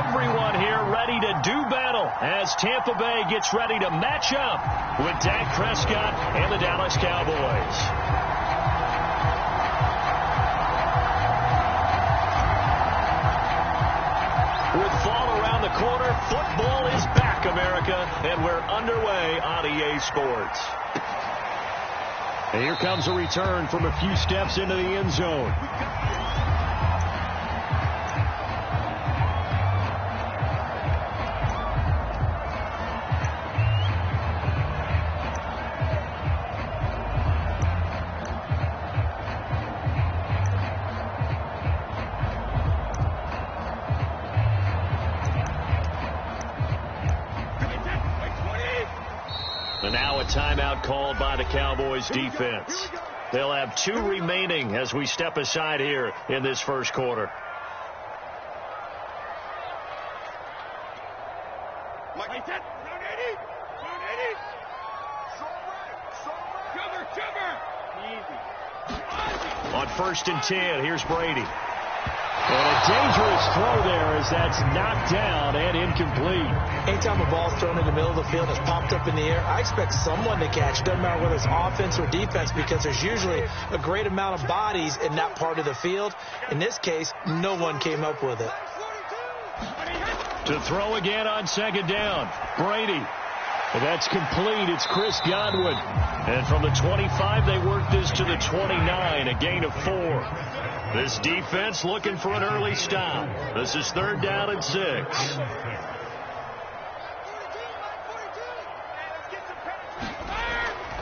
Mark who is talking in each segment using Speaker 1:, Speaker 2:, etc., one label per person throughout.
Speaker 1: everyone here ready to do battle as Tampa Bay gets ready to match up with Dak Prescott and the Dallas Cowboys. With fall around the corner, football is back, America, and we're underway on EA Sports. And here comes a return from a few steps into the end zone. And now a timeout called by the Cowboys defense. They'll have 2 remaining as we step aside here in this first quarter. On 1st and 10, here's Brady. And a dangerous throw there as that's knocked down and incomplete.
Speaker 2: Anytime a ball's thrown in the middle of the field and it's popped up in the air, I expect someone to catch. Doesn't matter whether it's offense or defense, because there's usually a great amount of bodies in that part of the field. In this case, no one came up with it.
Speaker 1: To throw again on 2nd down, Brady. And that's complete. It's Chris Godwin. And from the 25, they work this to the 29, a gain of 4. This defense looking for an early stop. This is 3rd down and 6.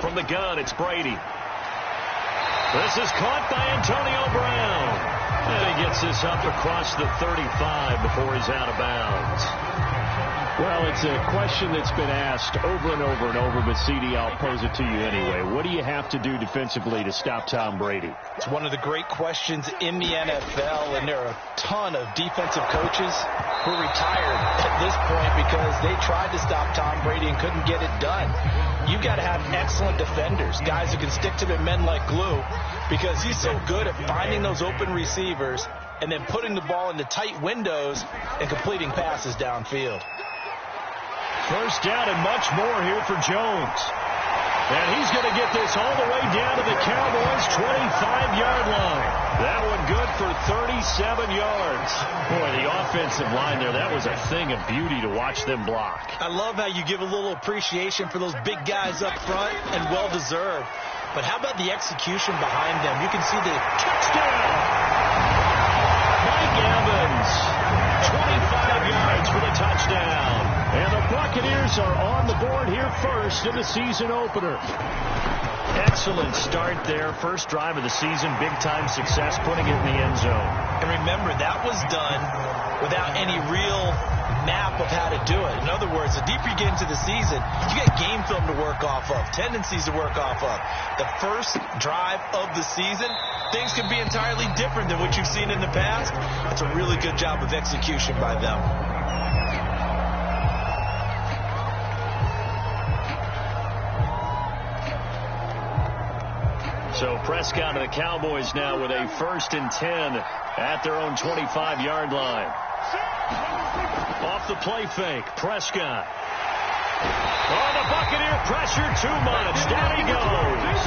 Speaker 1: From the gun, it's Brady. This is caught by Antonio Brown. And he gets this up across the 35 before he's out of bounds. Well, it's a question that's been asked over and over and over, but CD, I'll pose it to you anyway. What do you have to do defensively to stop Tom Brady?
Speaker 2: It's one of the great questions in the NFL, and there are a ton of defensive coaches who retired at this point because they tried to stop Tom Brady and couldn't get it done. You've got to have excellent defenders, guys who can stick to their men like glue, because he's so good at finding those open receivers and then putting the ball into tight windows and completing passes downfield.
Speaker 1: First down and much more here for Jones. And he's going to get this all the way down to the Cowboys' 25-yard line. That one good for 37 yards. Boy, the offensive line there, that was a thing of beauty to watch them block.
Speaker 2: I love how you give a little appreciation for those big guys up front, and well-deserved. But how about the execution behind them? You can see the
Speaker 1: touchdown. Mike Evans, 25 yards for the touchdown. And the Buccaneers are on the board here first in the season opener. Excellent start there. First drive of the season. Big-time success putting it in the end zone.
Speaker 2: And remember, that was done without any real map of how to do it. In other words, the deeper you get into the season, you get game film to work off of, tendencies to work off of. The first drive of the season, things can be entirely different than what you've seen in the past. That's a really good job of execution by them.
Speaker 1: So Prescott and the Cowboys now with a 1st and 10 at their own 25-yard line. Off the play fake, Prescott. Oh, the Buccaneer pressure too much. Down he goes.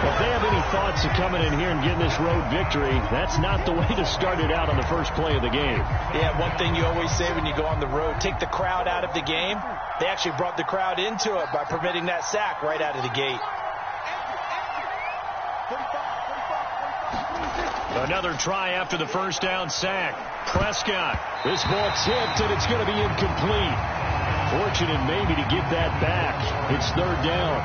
Speaker 1: If they have any thoughts of coming in here and getting this road victory, that's not the way to start it out on the first play of the game.
Speaker 2: Yeah, one thing you always say when you go on the road, take the crowd out of the game. They actually brought the crowd into it by permitting that sack right out of the gate.
Speaker 1: Another try after the first down sack. Prescott. This ball tipped, and it's going to be incomplete. Fortunate maybe to get that back. It's 3rd down.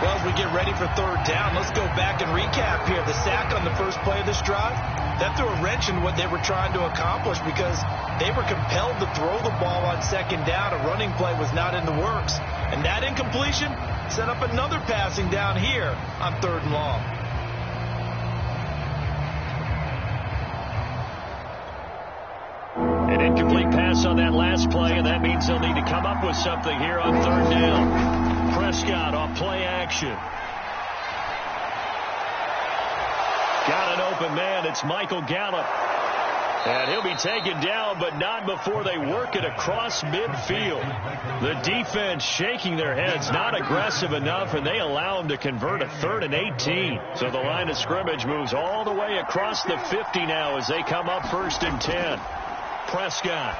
Speaker 2: Well, as we get ready for 3rd down, let's go back and recap here. The sack on the first play of this drive, that threw a wrench in what they were trying to accomplish because they were compelled to throw the ball on 2nd down. A running play was not in the works. And that incompletion set up another passing down here on 3rd and long.
Speaker 1: An incomplete pass on that last play, and that means they'll need to come up with something here on 3rd down. Prescott off play action. Got an open man. It's Michael Gallup. And he'll be taken down, but not before they work it across midfield. The defense shaking their heads, not aggressive enough, and they allow him to convert a 3rd and 18. So the line of scrimmage moves all the way across the 50 now as they come up 1st and 10. Prescott.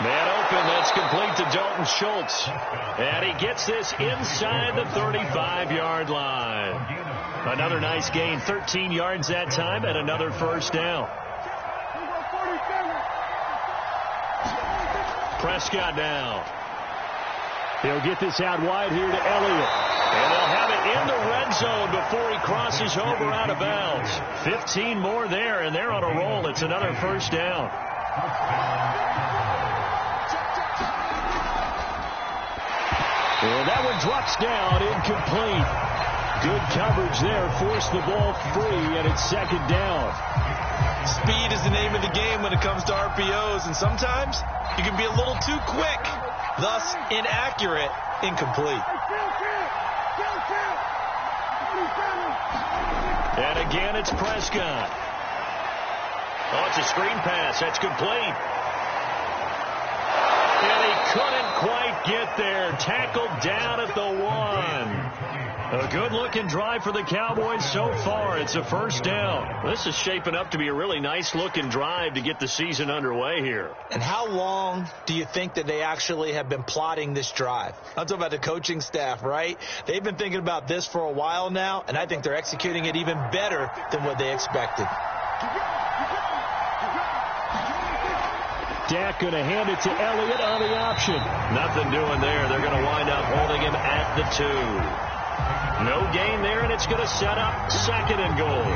Speaker 1: Man open, that's complete to Dalton Schultz. And he gets this inside the 35-yard line. Another nice gain, 13 yards that time, and another 1st down. Prescott now. He'll get this out wide here to Elliott. And they'll have it in the red zone before he crosses over out of bounds. 15 more there, and they're on a roll. It's another 1st down. And that one drops down, incomplete. Good coverage there, forced the ball free, and it's 2nd down.
Speaker 2: Speed is the name of the game when it comes to RPOs, and sometimes you can be a little too quick, thus inaccurate, incomplete.
Speaker 1: And again, it's Prescott. Oh, it's a screen pass. That's complete. And he couldn't quite get there. Tackled down at the 1. A good-looking drive for the Cowboys so far. It's a 1st down. This is shaping up to be a really nice-looking drive to get the season underway here.
Speaker 2: And how long do you think that they actually have been plotting this drive? I'm talking about the coaching staff, right? They've been thinking about this for a while now, and I think they're executing it even better than what they expected.
Speaker 1: Dak going to hand it to Elliott on the option. Nothing doing there. They're going to wind up holding him at the 2. No gain there, and it's going to set up 2nd and goal.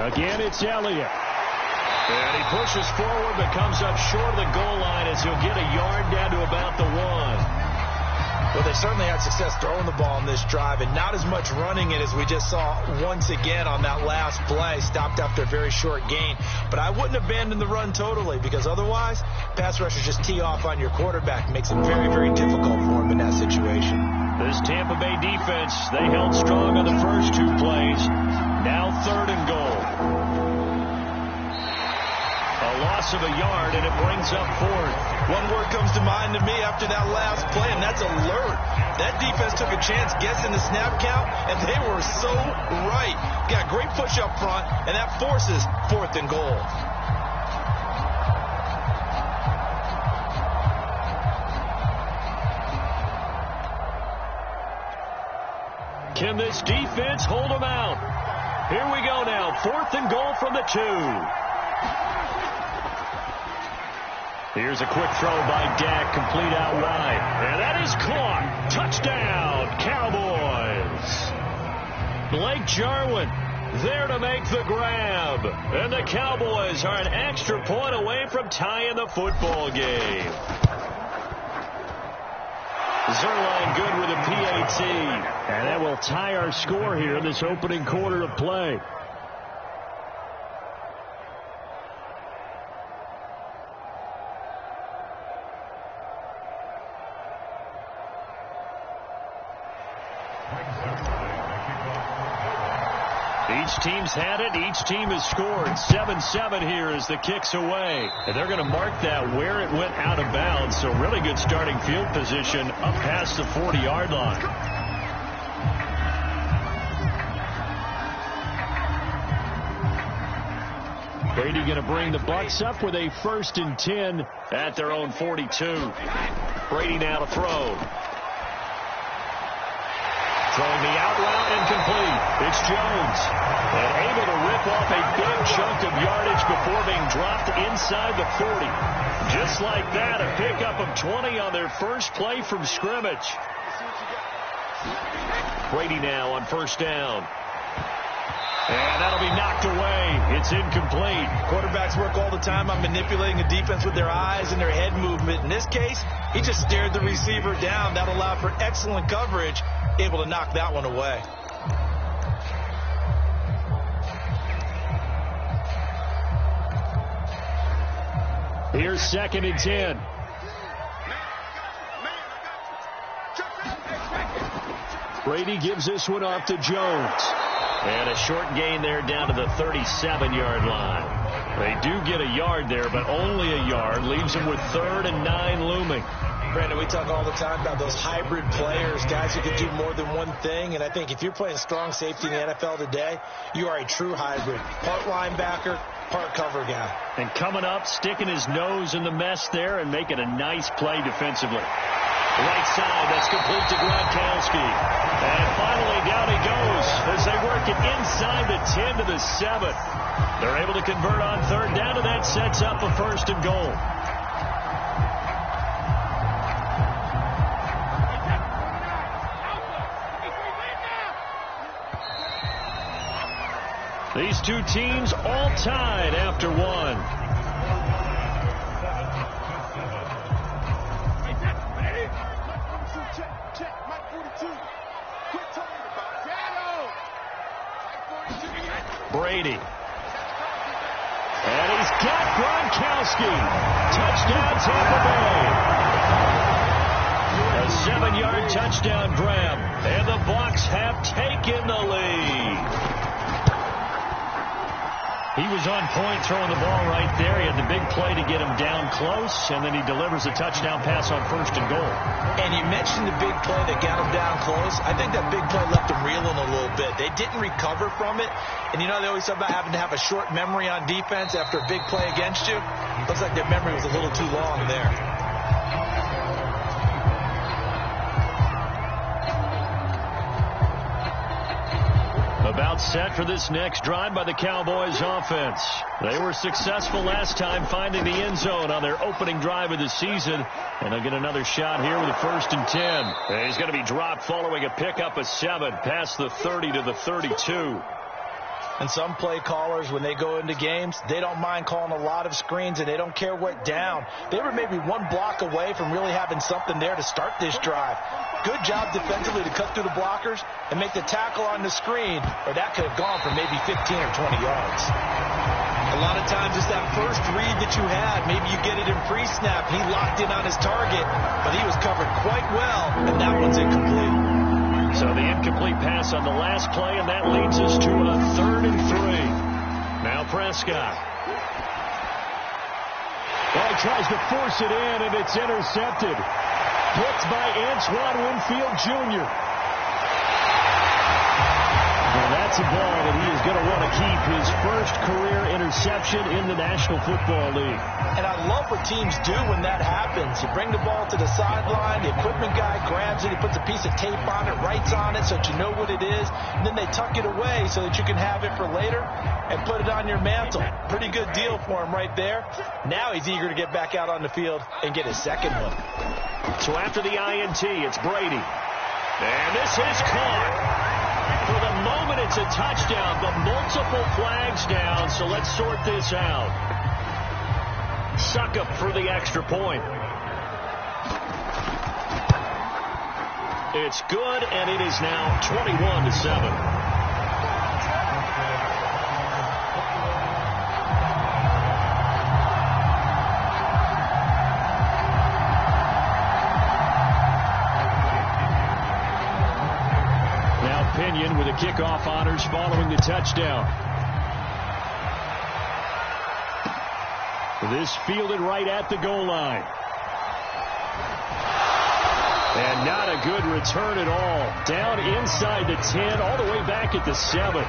Speaker 1: Again, it's Elliott. And he pushes forward, but comes up short of the goal line as he'll get a yard down to about the 1.
Speaker 2: Well, they certainly had success throwing the ball on this drive and not as much running it as we just saw once again on that last play. Stopped after a very short gain. But I wouldn't abandon the run totally because otherwise, pass rushers just tee off on your quarterback. Makes it very, very difficult for him in that situation.
Speaker 1: This Tampa Bay defense, they held strong on the first 2 plays. Now 3rd and goal. A loss of a yard, and it brings up 4th.
Speaker 2: One word comes to mind to me after that last play, and that's alert. That defense took a chance guessing the snap count, and they were so right. Got great push up front, and that forces 4th and goal.
Speaker 1: Can this defense hold them out? Here we go now. 4th and goal from the 2. Here's a quick throw by Dak, complete out wide. And that is caught. Touchdown, Cowboys. Blake Jarwin there to make the grab. And the Cowboys are an extra point away from tying the football game. Zerline good with a PAT. And that will tie our score here in this opening quarter of play. Each team's had it. Each team has scored. 7-7 here as the kick's away. And they're going to mark that where it went out of bounds. So really good starting field position up past the 40-yard line. Brady going to bring the Bucs up with a 1st and 10 at their own 42. Brady now to throw. Throwing the out route incomplete. It's Jones. And able to rip off a big chunk of yardage before being dropped inside the 40. Just like that, a pickup of 20 on their first play from scrimmage. Brady now on 1st down. And that'll be knocked away. It's incomplete.
Speaker 2: Quarterbacks work all the time on manipulating a defense with their eyes and their head movement. In this case, he just stared the receiver down. That allowed for excellent coverage. Able to knock that one away.
Speaker 1: here's 2nd and 10. Brady gives this one off to Jones. And a short gain there down to the 37-yard line. They do get a yard there, but only a yard. Leaves them with 3rd and 9 looming.
Speaker 2: Brandon, we talk all the time about those hybrid players, guys who can do more than one thing. And I think if you're playing strong safety in the NFL today, you are a true hybrid. Part linebacker, part cover guy.
Speaker 1: And coming up, sticking his nose in the mess there and making a nice play defensively. Right side, that's complete to Gronkowski. And finally, down he goes as they work it inside the 10 to the 7. They're able to convert on 3rd down, and that sets up a 1st and goal. These two teams all tied after one. Brady. And he's got Gronkowski. Touchdown, Tampa Bay. A 7-yard touchdown grab. And the Bucs have taken the lead. He was on point throwing the ball right there. He had the big play to get him down close, and then he delivers a touchdown pass on 1st and goal.
Speaker 2: And you mentioned the big play that got him down close. I think that big play left him reeling a little bit. They didn't recover from it. And you know, they always talk about having to have a short memory on defense after a big play against you. Looks like their memory was a little too long there.
Speaker 1: About set for this next drive by the Cowboys offense. They were successful last time finding the end zone on their opening drive of the season. And they'll get another shot here with a 1st and 10. And he's going to be dropped following a pickup of 7 past the 30 to the 32.
Speaker 2: And some play callers, when they go into games, they don't mind calling a lot of screens, and they don't care what down. They were maybe one block away from really having something there to start this drive. Good job defensively to cut through the blockers and make the tackle on the screen, or that could have gone for maybe 15 or 20 yards. A lot of times it's that first read that you had. Maybe you get it in pre-snap. He locked in on his target, but he was covered quite well, and that one's incomplete.
Speaker 1: So the incomplete pass on the last play, and that leads us to a 3rd and 3. Now Prescott. Well, he tries to force it in, and it's intercepted. Picked by Antoine Winfield Jr. And that's a ball that he is going to want to keep, his first career interception in the National Football League.
Speaker 2: And I love what teams do when that happens. You bring the ball to the sideline, the equipment guy grabs it, he puts a piece of tape on it, writes on it so that you know what it is, and then they tuck it away so that you can have it for later and put it on your mantle. Pretty good deal for him right there. Now he's eager to get back out on the field and get his second one.
Speaker 1: So after the INT, it's Brady. And this is caught. For the moment, it's a touchdown, but multiple flags down, so let's sort this out. Suck up for the extra point. It's good, and it is now 21-7. With the kickoff honors following the touchdown. This fielded right at the goal line. And not a good return at all. Down inside the 10, all the way back at the 7.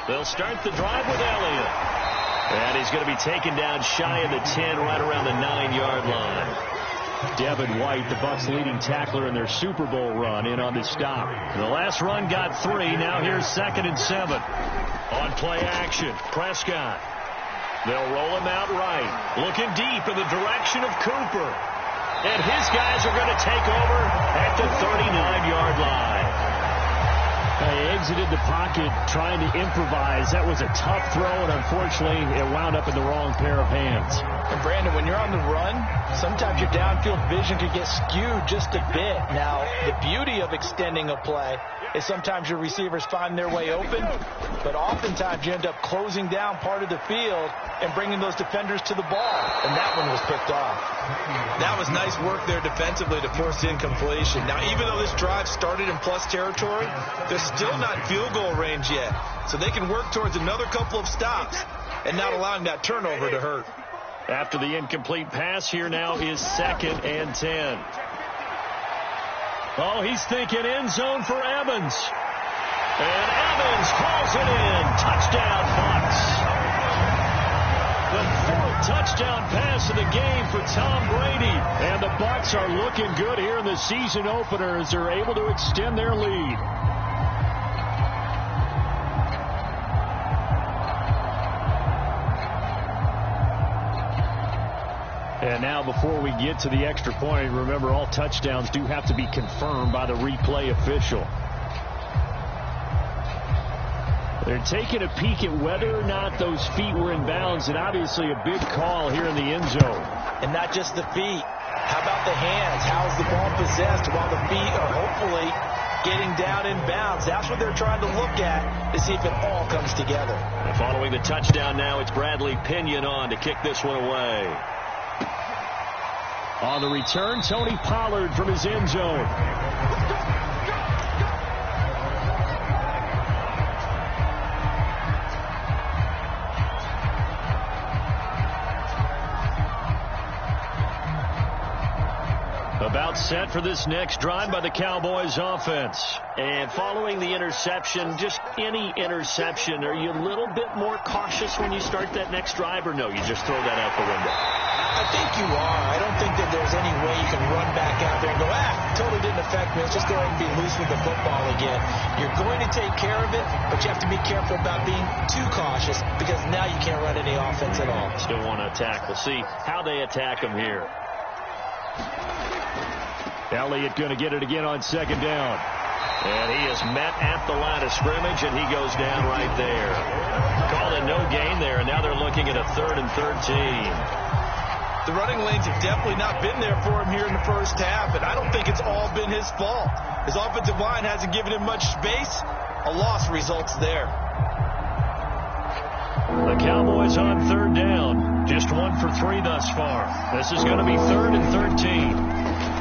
Speaker 1: They'll start the drive with Elliott. And he's going to be taken down shy of the 10, right around the 9-yard line. Devin White, the Bucs' leading tackler in their Super Bowl run, in on the stop. The last run got 3. Now here's 2nd and 7. On play action, Prescott. They'll roll him out right. Looking deep in the direction of Cooper. And his guys are going to take over at the 39-yard line. He exited the pocket trying to improvise. That was a tough throw, and unfortunately, it wound up in the wrong pair of hands.
Speaker 2: And Brandon, when you're on the run, sometimes your downfield vision could get skewed just a bit. Now, the beauty of extending a play is sometimes your receivers find their way open, but oftentimes you end up closing down part of the field and bringing those defenders to the ball, and that one was picked off.
Speaker 3: That was nice work there defensively to force the incompletion. Now, even though this drive started in plus territory, they're still not in field goal range yet, so they can work towards another couple of stops and not allowing that turnover to hurt.
Speaker 1: After the incomplete pass, here now is 2nd and 10. Oh, he's thinking end zone for Evans. And Evans calls it in. Touchdown, Bucs. The 4th touchdown pass of the game for Tom Brady. And the Bucs are looking good here in the season opener as they're able to extend their lead. And now before we get to the extra point, remember all touchdowns do have to be confirmed by the replay official. They're taking a peek at whether or not those feet were in bounds, and obviously a big call here in the end zone.
Speaker 2: And not just the feet. How about the hands? How is the ball possessed while the feet are hopefully getting down in bounds? That's what they're trying to look at to see if it all comes together.
Speaker 1: And following the touchdown now, it's Bradley Pinion on to kick this one away. On the return, Tony Pollard from his end zone. About set for this next drive by the Cowboys offense. And following the interception, just any interception, are you a little bit more cautious when you start that next drive, or no, you just throw that out the window?
Speaker 2: I think you are. I don't think that there's any way you can run back out there and go, totally didn't affect me. Let's just go ahead and be loose with the football again. You're going to take care of it, but you have to be careful about being too cautious because now you can't run any offense at all.
Speaker 1: Still want to attack. We'll see how they attack them here. Elliott going to get it again on 2nd down. And he is met at the line of scrimmage, and he goes down right there. Called a no gain there, and now they're looking at a 3rd and 13.
Speaker 3: The running lanes have definitely not been there for him here in the first half, and I don't think it's all been his fault. His offensive line hasn't given him much space. A loss results there.
Speaker 1: The Cowboys on 3rd down. Just 1 for 3 thus far. This is going to be 3rd and 13.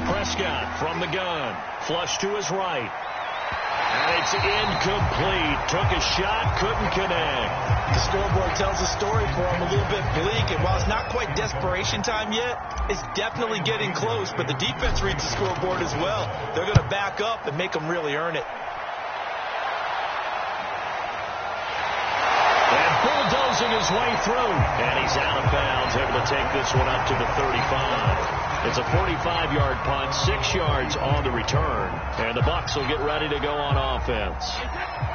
Speaker 1: Prescott from the gun. Flush to his right. And it's incomplete. Took a shot, couldn't connect.
Speaker 2: The scoreboard tells a story for him, a little bit bleak, and while it's not quite desperation time yet, it's definitely getting close, but the defense reads the scoreboard as well. They're going to back up and make them really earn it.
Speaker 1: And bulldozing his way through, and he's out of bounds, able to take this one up to the 35. It's a 45-yard punt, 6 yards on the return, and the Bucs will get ready to go on offense.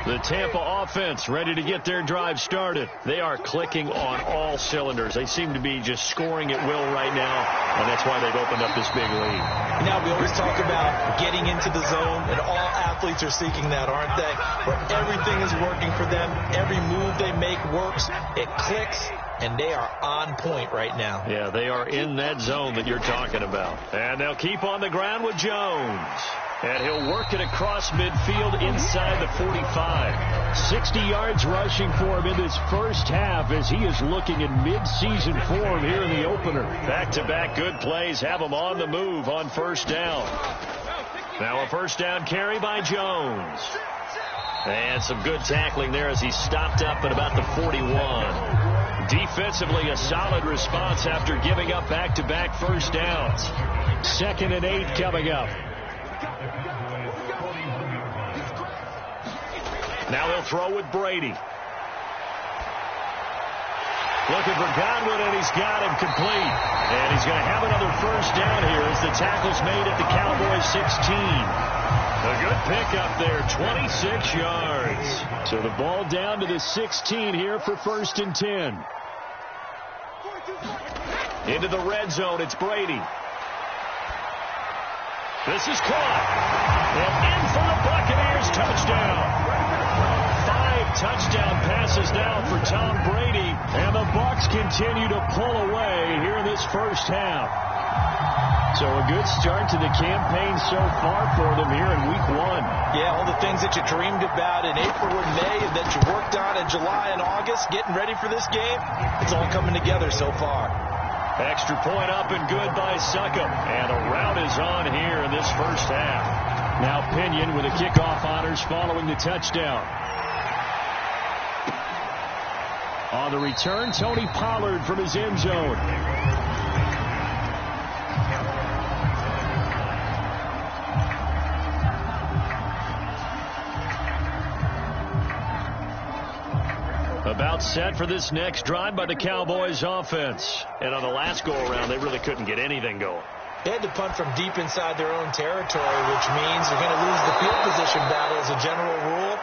Speaker 1: The Tampa offense ready to get their drive started. They are clicking on all cylinders. They seem to be just scoring at will right now, and that's why they've opened up this big lead.
Speaker 2: Now, we always talk about getting into the zone, and all athletes are seeking that, aren't they? Where everything is working for them. Every move they make works. It clicks. And they are on point right now.
Speaker 1: Yeah, they are in that zone that you're talking about. And they'll keep on the ground with Jones. And he'll work it across midfield inside the 45. 60 yards rushing for him in this first half as he is looking in mid-season form here in the opener. Back-to-back good plays have him on the move on 1st down. Now a 1st down carry by Jones. And some good tackling there as he stopped up at about the 41. Defensively, a solid response after giving up back-to-back 1st downs. 2nd and 8 coming up. Now he'll throw with Brady. Looking for Godwin, and he's got him complete. And he's going to have another 1st down here as the tackle's made at the Cowboys 16. A good pickup there, 26 yards. So the ball down to the 16 here for 1st and 10. Into the red zone, it's Brady. This is caught. And in for the Buccaneers, touchdown. touchdown passes now for Tom Brady, and the Bucs continue to pull away here in this first half. So a good start to the campaign so far for them here in Week 1.
Speaker 2: Yeah, all the things that you dreamed about in April and May and that you worked on in July and August, getting ready for this game, it's all coming together so far.
Speaker 1: Extra point up and good by Succop. And a rout is on here in this first half. Now Pinion with the kickoff honors following the touchdown. On the return, Tony Pollard from his end zone. About set for this next drive by the Cowboys offense. And on the last go-around, they really couldn't get anything going.
Speaker 2: They had to punt from deep inside their own territory, which means they're going to lose the field position battle as a general rule.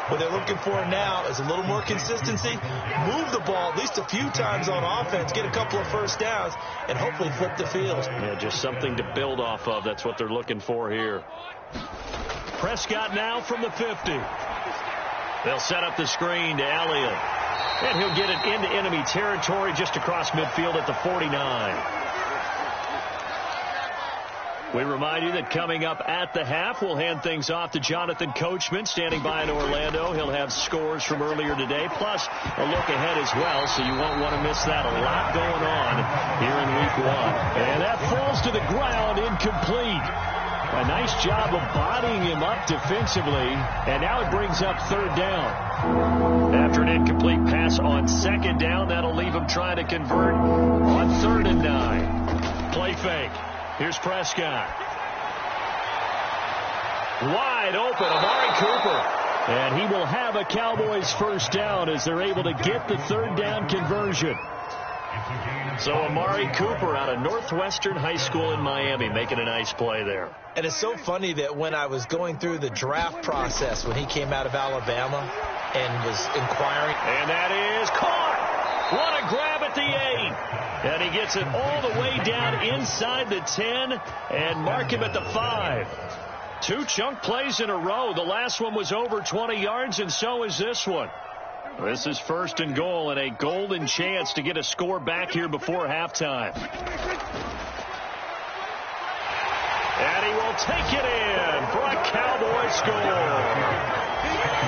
Speaker 2: What they're looking for now is a little more consistency, move the ball at least a few times on offense, get a couple of first downs, and hopefully flip the field.
Speaker 1: Yeah, just something to build off of. That's what they're looking for here. Prescott now from the 50. They'll set up the screen to Elliott. And he'll get it into enemy territory just across midfield at the 49. We remind you that coming up at the half, we'll hand things off to Jonathan Coachman, standing by in Orlando. He'll have scores from earlier today, plus a look ahead as well, so you won't want to miss that. A lot going on here in Week 1. And that falls to the ground, incomplete. A nice job of bodying him up defensively, and now it brings up third down. After an incomplete pass on second down, that'll leave him trying to convert on 3rd and 9. Play fake. Here's Prescott. Wide open, Amari Cooper. And he will have a Cowboys first down as they're able to get the 3rd down conversion. So Amari Cooper out of Northwestern High School in Miami making a nice play there.
Speaker 2: And it's so funny that when I was going through the draft process when he came out of Alabama and was inquiring.
Speaker 1: And that is caught. What a grab at the 8. And he gets it all the way down inside the 10 and mark him at the 5. 2 chunk plays in a row. The last one was over 20 yards, and so is this one. This is 1st and goal and a golden chance to get a score back here before halftime. And he will take it in for a Cowboy score.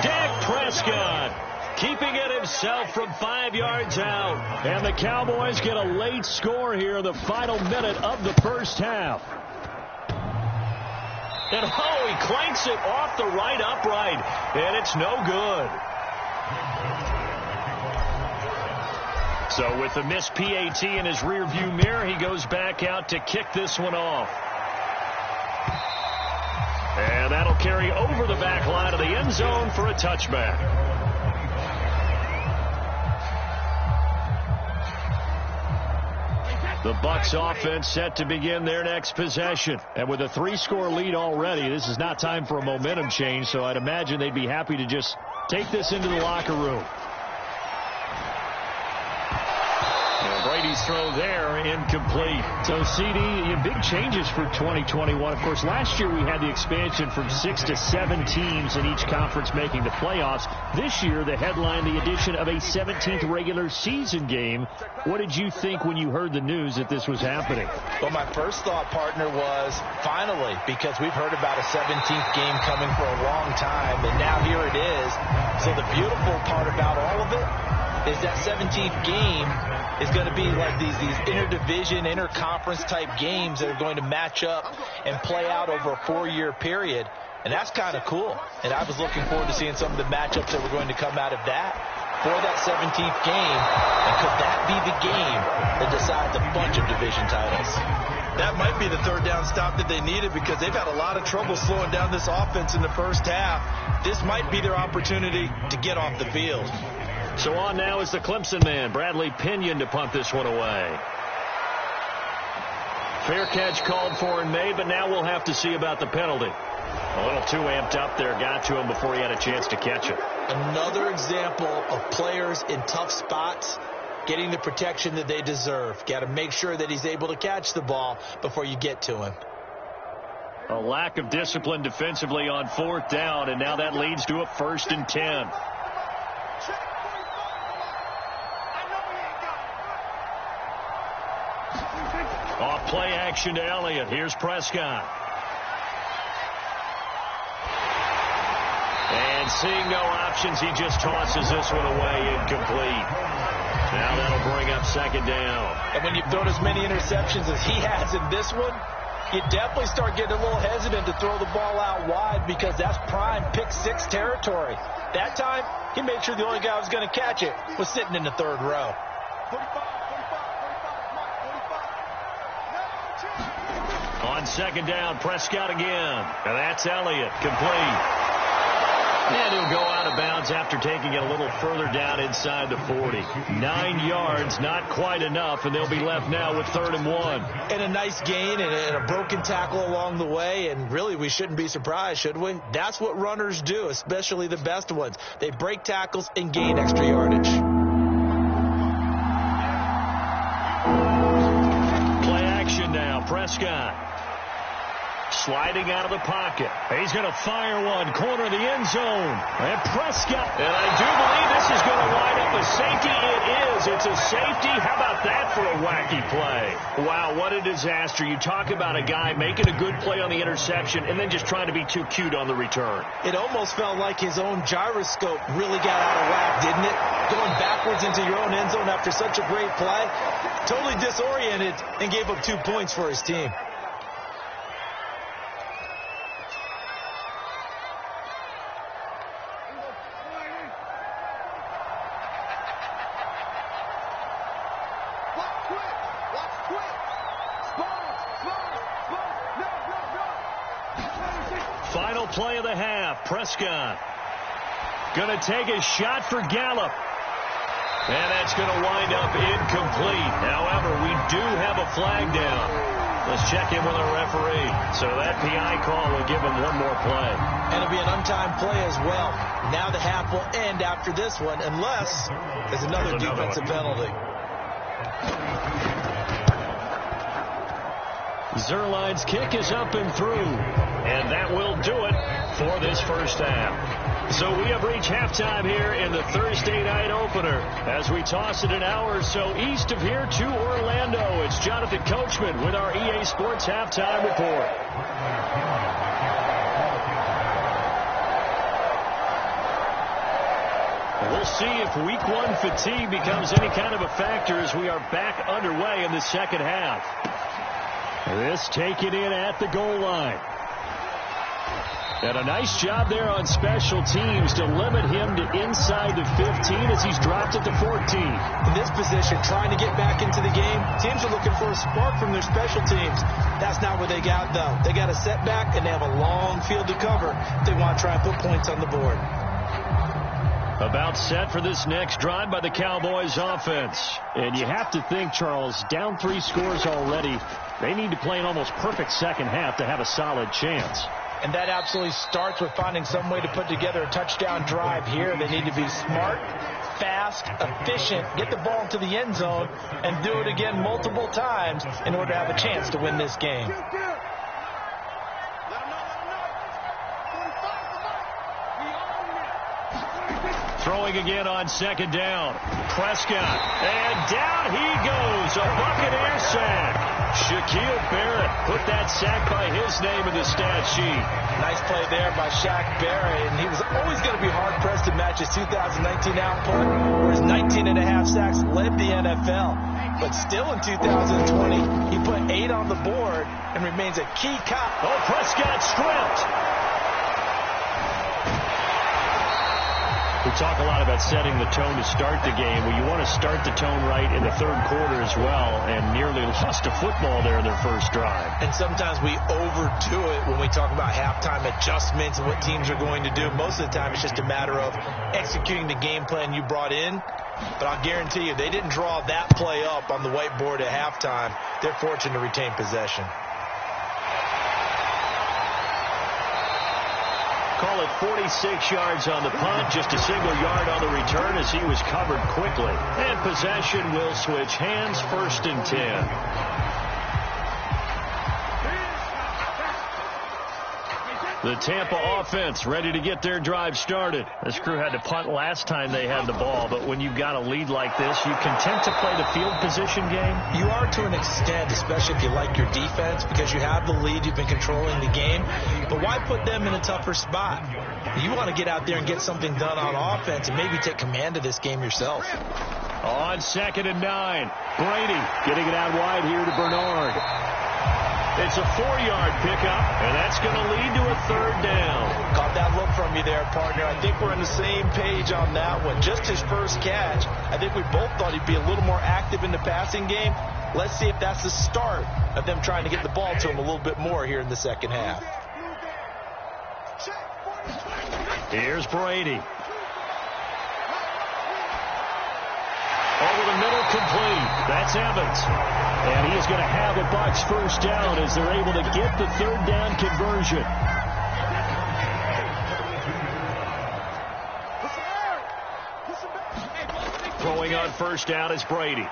Speaker 1: Dak Prescott keeping it himself from 5 yards out. And the Cowboys get a late score here in the final minute of the first half. And he clanks it off the right upright. And it's no good. So with the missed PAT in his rearview mirror, he goes back out to kick this one off. And that'll carry over the back line of the end zone for a touchback. The Bucs offense set to begin their next possession. And with a 3-score lead already, this is not time for a momentum change, so I'd imagine they'd be happy to just take this into the locker room. Brady's throw there, incomplete. So, CD, big changes for 2021. Of course, last year we had the expansion from 6 to 7 teams in each conference making the playoffs. This year, the headline, the addition of a 17th regular season game. What did you think when you heard the news that this was happening?
Speaker 2: Well, my first thought, partner, was finally, because we've heard about a 17th game coming for a long time, and now here it is. So the beautiful part about all of it is that 17th game is going to be like these interdivision, interconference type games that are going to match up and play out over a 4-year period. And that's kind of cool. And I was looking forward to seeing some of the matchups that were going to come out of that for that 17th game. And could that be the game that decides a bunch of division titles?
Speaker 3: That might be the 3rd down stop that they needed because they've had a lot of trouble slowing down this offense in the first half. This might be their opportunity to get off the field.
Speaker 1: So on now is the Clemson man, Bradley Pinion, to punt this one away. Fair catch called for and made, but now we'll have to see about the penalty. A little too amped up there, got to him before he had a chance to catch it.
Speaker 2: Another example of players in tough spots getting the protection that they deserve. Got to make sure that he's able to catch the ball before you get to him.
Speaker 1: A lack of discipline defensively on 4th down, and now that leads to a 1st and 10. Off play action to Elliott. Here's Prescott. And seeing no options, he just tosses this one away, incomplete. Now that'll bring up second down.
Speaker 2: And when you've thrown as many interceptions as he has in this one, you definitely start getting a little hesitant to throw the ball out wide because that's prime pick six territory. That time, he made sure the only guy who was going to catch it was sitting in the third row.
Speaker 1: On second down, Prescott again. And that's Elliott, complete. And he'll go out of bounds after taking it a little further down inside the 40. 9 yards, not quite enough, and they'll be left now with 3rd and 1.
Speaker 2: And a nice gain and a broken tackle along the way, and really we shouldn't be surprised, should we? That's what runners do, especially the best ones. They break tackles and gain extra yardage.
Speaker 1: Play action now, Prescott. Sliding out of the pocket. He's going to fire one. Corner of the end zone. And Prescott. And I do believe this is going to wind up a safety. It is. It's a safety. How about that for a wacky play? Wow, what a disaster. You talk about a guy making a good play on the interception and then just trying to be too cute on the return.
Speaker 2: It almost felt like his own gyroscope really got out of whack, didn't it? Going backwards into your own end zone after such a great play. Totally disoriented and gave up 2 points for his team.
Speaker 1: Final play of the half. Prescott going to take a shot for Gallup. And that's going to wind up incomplete. However, we do have a flag down. Let's check in with our referee. So that PI call will give him one more play.
Speaker 2: And it'll be an untimed play as well. Now the half will end after this one unless there's another defensive penalty.
Speaker 1: Zerline's kick is up and through. And that will do it for this first half. So we have reached halftime here in the Thursday night opener. As we toss it an hour or so east of here to Orlando, it's Jonathan Coachman with our EA Sports Halftime Report. We'll see if week one fatigue becomes any kind of a factor as we are back underway in the second half. This taken in at the goal line. And a nice job there on special teams to limit him to inside the 15 as he's dropped at the 14.
Speaker 2: In this position, trying to get back into the game, teams are looking for a spark from their special teams. That's not what they got, though. They got a setback, and they have a long field to cover if they want to try and put points on the board.
Speaker 1: About set for this next drive by the Cowboys offense. And you have to think, Charles, down 3 scores already. They need to play an almost perfect second half to have a solid chance.
Speaker 2: And that absolutely starts with finding some way to put together a touchdown drive here. They need to be smart, fast, efficient, get the ball into the end zone, and do it again multiple times in order to have a chance to win this game.
Speaker 1: Throwing again on second down. Prescott. And down he goes. A Buccaneer sack. Shaquille Barrett put that sack by his name in the stat sheet.
Speaker 2: Nice play there by Shaq Barrett. And he was always going to be hard-pressed to match his 2019 output, where his 19.5 sacks led the NFL. But still in 2020, he put 8 on the board and remains a key cop.
Speaker 1: Oh, Prescott stripped. We talk a lot about setting the tone to start the game. Well, you want to start the tone right in the third quarter as well, and nearly lost a football there in their first drive.
Speaker 2: And sometimes we overdo it when we talk about halftime adjustments and what teams are going to do. Most of the time, it's just a matter of executing the game plan you brought in. But I'll guarantee you, they didn't draw that play up on the whiteboard at halftime. They're fortunate to retain possession.
Speaker 1: Call it 46 yards on the punt, just a single yard on the return as he was covered quickly. And possession will switch hands, 1st and 10. The Tampa offense ready to get their drive started. This crew had to punt last time they had the ball, but when you've got a lead like this, you content to play the field position game?
Speaker 2: You are to an extent, especially if you like your defense, because you have the lead, you've been controlling the game. But why put them in a tougher spot? You want to get out there and get something done on offense and maybe take command of this game yourself.
Speaker 1: On 2nd and 9, Brady getting it out wide here to Bernard. It's a 4-yard pickup, and that's going to lead to a 3rd down.
Speaker 2: Caught that look from you there, partner. I think we're on the same page on that one. Just his first catch. I think we both thought he'd be a little more active in the passing game. Let's see if that's the start of them trying to get the ball to him a little bit more here in the second half.
Speaker 1: Here's Brady. Over the middle, complete. That's Evans. And he is going to have a Bucs first down as they're able to get the 3rd down conversion. Throwing on first down is Brady.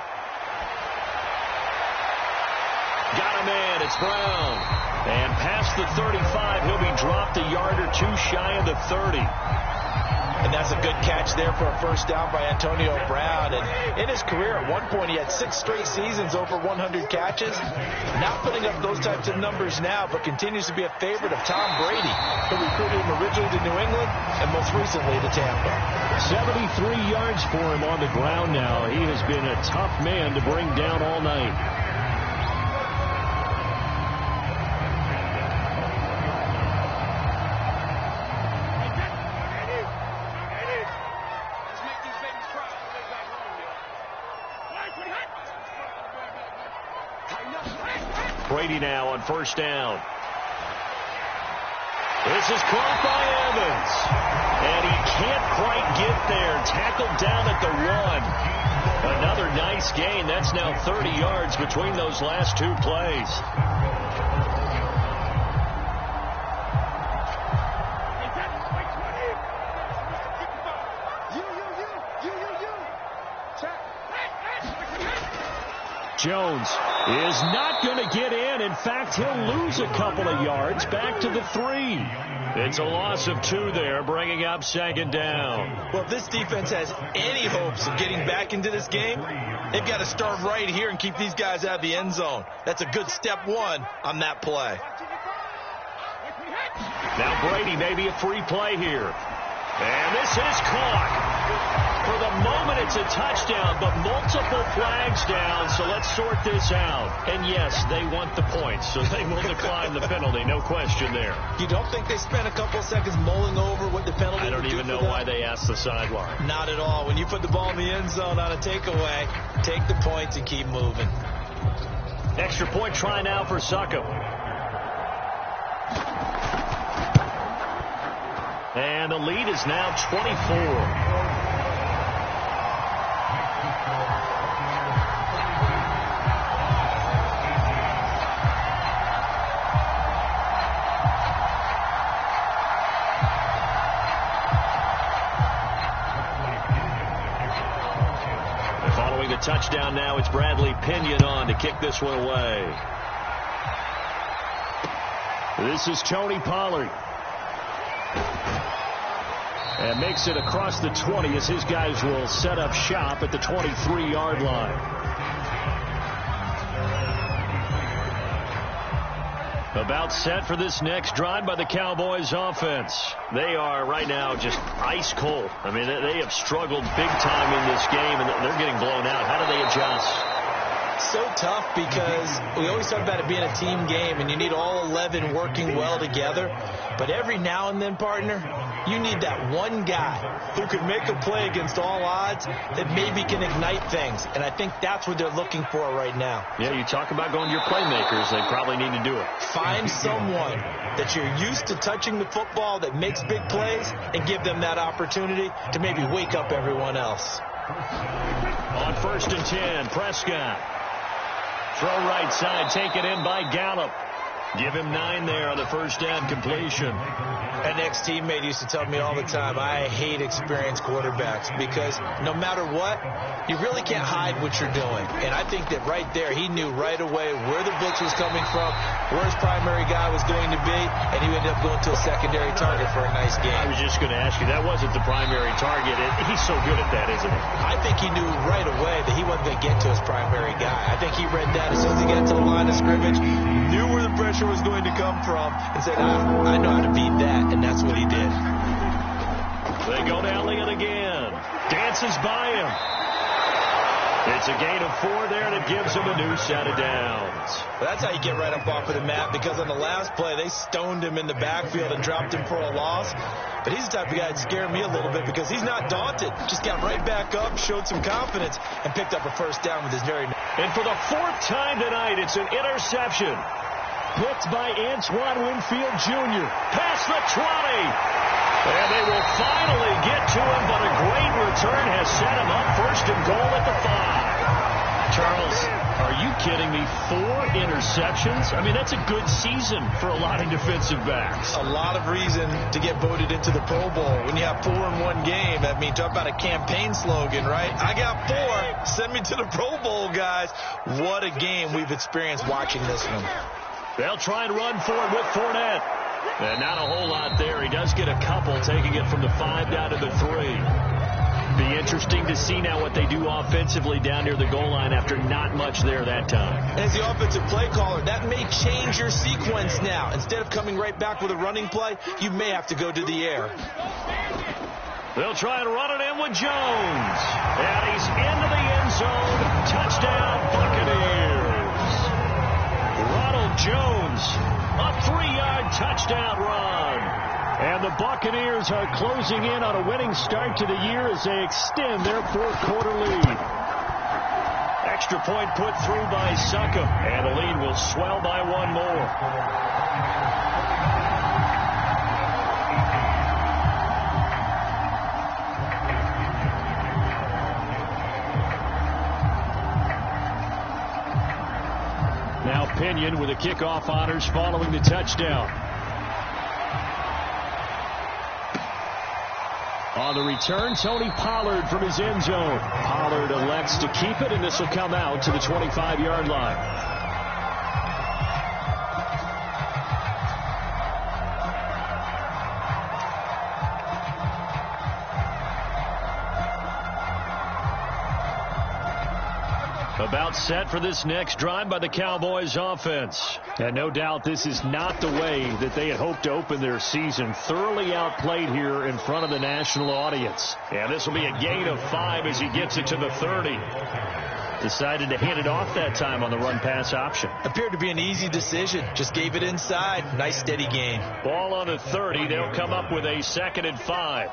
Speaker 1: Got a man. It's Brown. And past the 35, he'll be dropped a yard or two shy of the 30.
Speaker 2: And that's a good catch there for a first down by Antonio Brown. And in his career, at one point, he had 6 straight seasons over 100 catches. Not putting up those types of numbers now, but continues to be a favorite of Tom Brady, who recruited him originally to New England and most recently to Tampa.
Speaker 1: 73 yards for him on the ground now. He has been a tough man to bring down all night. Brady now on first down. This is caught by Evans. And he can't quite get there. Tackled down at the 1. Another nice gain. That's now 30 yards between those last 2 plays. Jones is not going to get in. In fact, he'll lose a couple of yards back to the 3. It's a loss of 2 there, bringing up 2nd down.
Speaker 2: Well, if this defense has any hopes of getting back into this game, they've got to start right here and keep these guys out of the end zone. That's a good step 1 on that play.
Speaker 1: Now Brady, maybe a free play here. And this is caught. For the moment, it's a touchdown, but multiple flags down, so let's sort this out. And yes, they want the points, so they will decline the penalty, no question there.
Speaker 2: You don't think they spent a couple of seconds mulling over what the penalty
Speaker 1: I don't even know why they asked the sideline.
Speaker 2: Not at all. When you put the ball in the end zone on a takeaway, take the points and keep moving.
Speaker 1: Extra point try now for Suckup. And the lead is now 24. Following the touchdown now, it's Bradley Pinion on to kick this one away. This is Tony Pollard. And makes it across the 20 as his guys will set up shop at the 23-yard line. About set for this next drive by the Cowboys offense. They are right now just ice cold. I mean, they have struggled big time in this game, and they're getting blown out. How do they adjust?
Speaker 2: So tough because we always talk about it being a team game, and you need all 11 working well together. But every now and then, partner, you need that one guy who can make a play against all odds that maybe can ignite things. And I think that's what they're looking for right now.
Speaker 1: Yeah, you talk about going to your playmakers. They probably need to do it.
Speaker 2: Find someone that you're used to touching the football that makes big plays and give them that opportunity to maybe wake up everyone else.
Speaker 1: On 1st and 10, Prescott. Throw right side, taken in by Gallup. Give him 9 there on the first down completion.
Speaker 2: An ex-teammate used to tell me all the time, I hate experienced quarterbacks because no matter what, you really can't hide what you're doing. And I think that right there, he knew right away where the blitz was coming from, where his primary guy was going to be, and he ended up going to a secondary target for a nice game.
Speaker 1: I was just going to ask you, that wasn't the primary target. He's so good at that, isn't he?
Speaker 2: I think he knew right away that he wasn't going to get to his primary guy. I think he read that as soon as he got to the line of scrimmage, knew where the pressure was going to come from, and said, I know how to beat that, and that's what he did.
Speaker 1: They go to Elliott again. Dances by him. It's a gain of 4 there, and it gives him a new set of downs.
Speaker 2: Well, that's how you get right up off of the mat, because on the last play, they stoned him in the backfield and dropped him for a loss. But he's the type of guy that scared me a little bit because he's not daunted. Just got right back up, showed some confidence, and picked up a first down with his very...
Speaker 1: And for the 4th time tonight, it's an interception. Picked by Antoine Winfield Jr. Past the 20. And they will finally get to him, but a great return has set him up first and goal at the 5. Charles, are you kidding me? 4 interceptions? I mean, that's a good season for a lot of defensive backs.
Speaker 2: A lot of reason to get voted into the Pro Bowl. When you have 4 in one game, I mean, talk about a campaign slogan, right? I got 4. Send me to the Pro Bowl, guys. What a game we've experienced watching this one.
Speaker 1: They'll try and run for it with Fournette. And not a whole lot there. He does get a couple, taking it from the 5 down to the 3. Be interesting to see now what they do offensively down near the goal line after not much there that time.
Speaker 2: As the offensive play caller, that may change your sequence now. Instead of coming right back with a running play, you may have to go to the air.
Speaker 1: They'll try and run it in with Jones. And he's into the end zone. Touchdown, Buccaneers. Ronald Jones, a 3-yard touchdown run. And the Buccaneers are closing in on a winning start to the year as they extend their 4th quarter lead. Extra point put through by Succop, and the lead will swell by 1 more. Now Pinion with the kickoff honors following the touchdown. On the return, Tony Pollard from his end zone. Pollard elects to keep it, and this will come out to the 25-yard line. About set for this next drive by the Cowboys offense. And no doubt this is not the way that they had hoped to open their season. Thoroughly outplayed here in front of the national audience. And this will be a gain of 5 as he gets it to the 30. Decided to hand it off that time on the run-pass option.
Speaker 2: Appeared to be an easy decision. Just gave it inside. Nice steady gain.
Speaker 1: Ball on the 30. They'll come up with a 2nd and 5.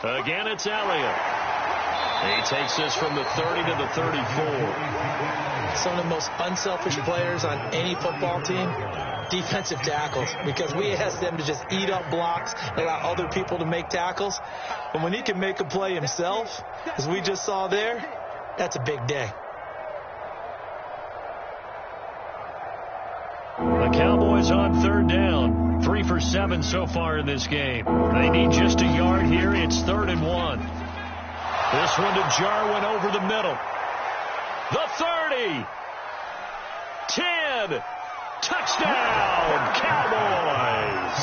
Speaker 1: Again, it's Elliott. He takes this from the 30 to the 34.
Speaker 2: Some of the most unselfish players on any football team, defensive tackles, because we ask them to just eat up blocks, allow other people to make tackles. And when he can make a play himself, as we just saw there, that's a big day.
Speaker 1: The Cowboys on 3rd down. 3 for 7 so far in this game. They need just a yard here. It's 3rd and 1. This one to Jarwin over the middle. The 30. 10. Touchdown, Cowboys.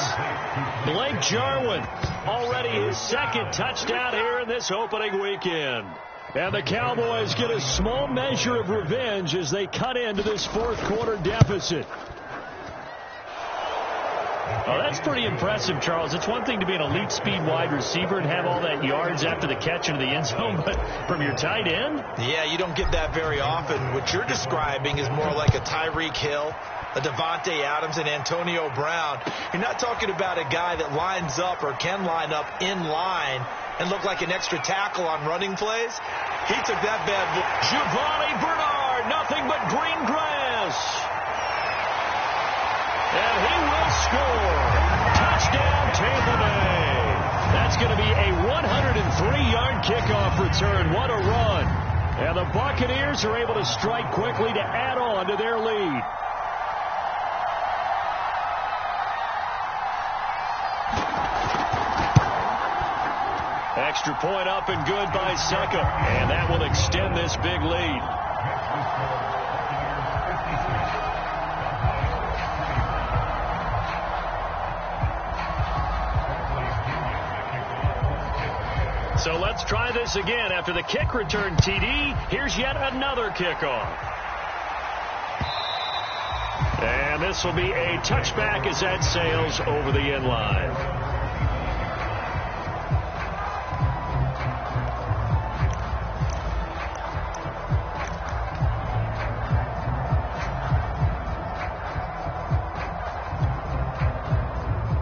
Speaker 1: Blake Jarwin, already his 2nd touchdown here in this opening weekend. And the Cowboys get a small measure of revenge as they cut into this 4th quarter deficit. Oh, that's pretty impressive, Charles. It's one thing to be an elite speed wide receiver and have all that yards after the catch into the end zone, but from your tight end?
Speaker 2: Yeah, you don't get that very often. What you're describing is more like a Tyreek Hill, a Devontae Adams, and Antonio Brown. You're not talking about a guy that lines up or can line up in line and look like an extra tackle on running plays. He took that bad boy.
Speaker 1: Giovanni Bernard, nothing but green grass. And he will score. Touchdown, Tampa Bay. That's going to be a 103-yard kickoff return. What a run. And the Buccaneers are able to strike quickly to add on to their lead. Extra point up and good by Secca. And that will extend this big lead. So let's try this again. After the kick return TD, here's yet another kickoff. And this will be a touchback as that sails over the end line.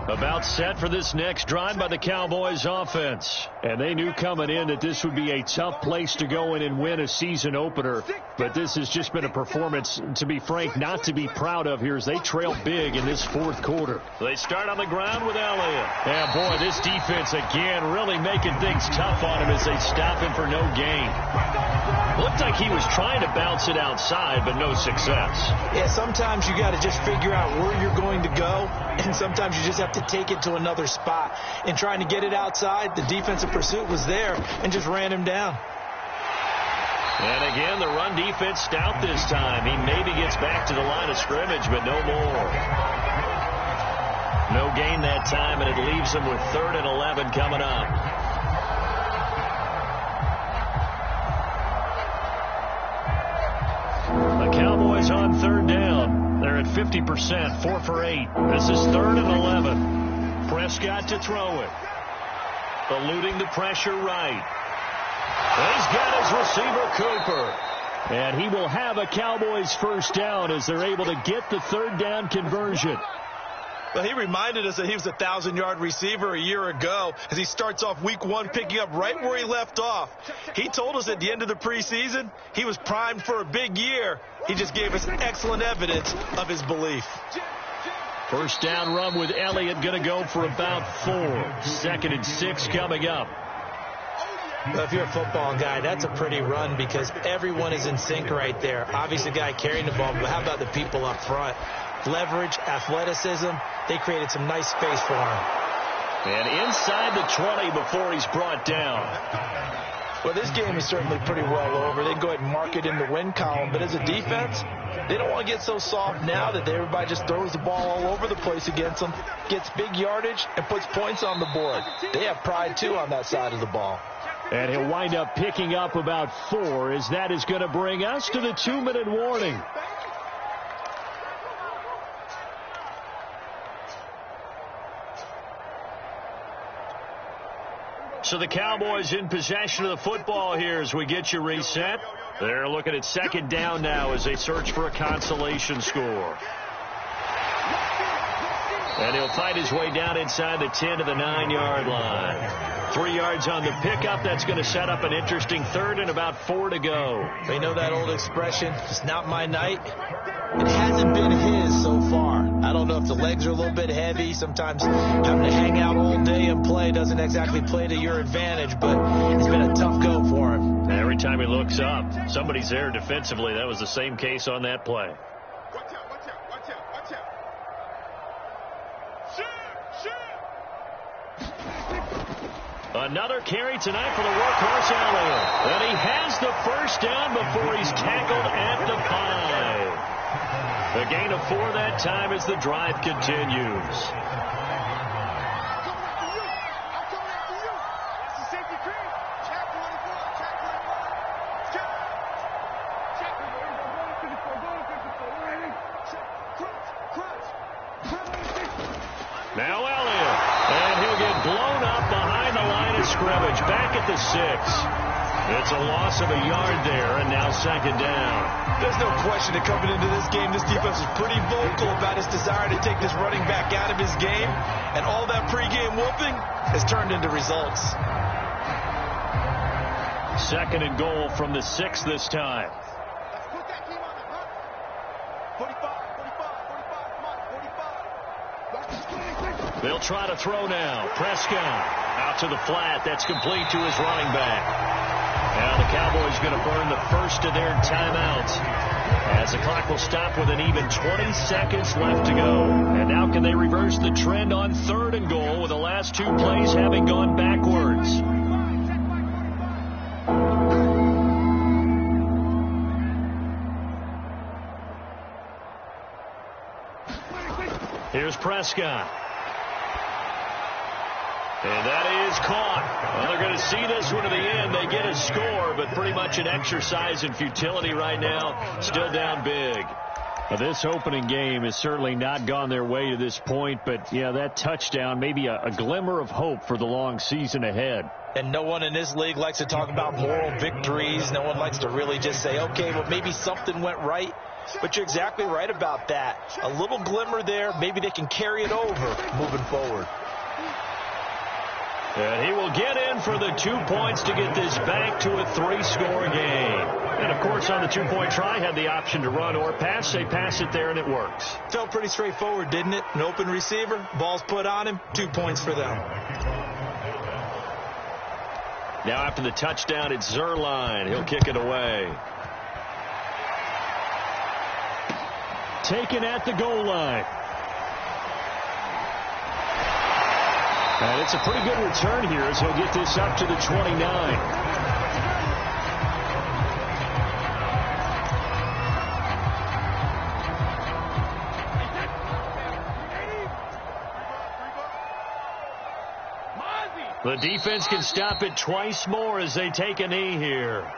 Speaker 1: About set for this next drive by the Cowboys offense. And they knew coming in that this would be a tough place to go in and win a season opener. But this has just been a performance, to be frank, not to be proud of here as they trail big in this fourth quarter. They start on the ground with Elliott. And boy, this defense again really making things tough on him as they stop him for no gain. Looked like he was trying to bounce it outside, but no success.
Speaker 2: Yeah, sometimes you got to just figure out where you're going to go, and sometimes you just have to take it to another spot. In trying to get it outside, the defensive pursuit was there and just ran him down.
Speaker 1: And again, the run defense stout this time. He maybe gets back to the line of scrimmage, but no more. No gain that time, and it leaves them with 3rd and 11 coming up. The Cowboys on 3rd down. They're at 50%, 4 for 8. This is 3rd and 11. Prescott to throw it. Eluding the pressure right. He's got his receiver, Cooper. And he will have a Cowboys first down as they're able to get the 3rd down conversion.
Speaker 3: Well, he reminded us that he was a 1,000-yard receiver a year ago as he starts off week 1 picking up right where he left off. He told us at the end of the preseason he was primed for a big year. He just gave us excellent evidence of his belief.
Speaker 1: First down run with Elliott going to go for about 4. 2nd and 6 coming up.
Speaker 2: Well, if you're a football guy, that's a pretty run because everyone is in sync right there. Obviously, the guy carrying the ball, but how about the people up front? Leverage, athleticism, they created some nice space for him.
Speaker 1: And inside the 20 before he's brought down.
Speaker 2: Well, this game is certainly pretty well over. They go ahead and mark it in the win column, but as a defense, they don't want to get so soft now that everybody just throws the ball all over the place against them, gets big yardage, and puts points on the board. They have pride, too, on that side of the ball.
Speaker 1: And he'll wind up picking up about 4 as that is going to bring us to the 2-minute warning. So the Cowboys in possession of the football here as we get you reset. They're looking at 2nd down now as they search for a consolation score. And he'll fight his way down inside the 10 to the 9-yard line. 3 yards on the pickup. That's going to set up an interesting 3rd and about 4 to go.
Speaker 2: They know that old expression, it's not my night. It hasn't been his so far. I don't know if the legs are a little bit heavy. Sometimes having to hang out all day and play doesn't exactly play to your advantage, but it's been a tough go for him.
Speaker 1: Every time he looks up, somebody's there defensively. That was the same case on that play. Another carry tonight for the workhorse Elliott. And he has the first down before he's tackled at the 5. A gain of 4 that time as the drive continues. Now Elliott. And he'll get blown up behind the line of scrimmage. Back at the 6. It's a loss of a yard there, and now 2nd down.
Speaker 3: There's no question that coming into this game, this defense is pretty vocal about its desire to take this running back out of his game, and all that pregame whooping has turned into results.
Speaker 1: 2nd and goal from the 6 this time. They'll try to throw now. Prescott out to the flat. That's complete to his running back. Now the Cowboys going to burn the first of their timeouts as the clock will stop with an even 20 seconds left to go. And now can they reverse the trend on 3rd and goal with the last 2 plays having gone backwards? Here's Prescott. And that is caught. Well, they're going to see this one to the end. They get a score, but pretty much an exercise in futility right now. Still down big. Well, this opening game has certainly not gone their way to this point, but, yeah, that touchdown, maybe a glimmer of hope for the long season ahead.
Speaker 2: And no one in this league likes to talk about moral victories. No one likes to really just say, okay, well, maybe something went right. But you're exactly right about that. A little glimmer there. Maybe they can carry it over moving forward.
Speaker 1: And he will get in for the 2 points to get this back to a 3-score game. And, of course, on the 2-point try, had the option to run or pass. They pass it there, and it works.
Speaker 3: Felt pretty straightforward, didn't it? An open receiver, ball's put on him, 2 points for them.
Speaker 1: Now after the touchdown, it's Zuerlein. He'll kick it away. Taken at the goal line. And it's a pretty good return here as he'll get this up to the 29. The defense can stop it twice more as they take a knee here.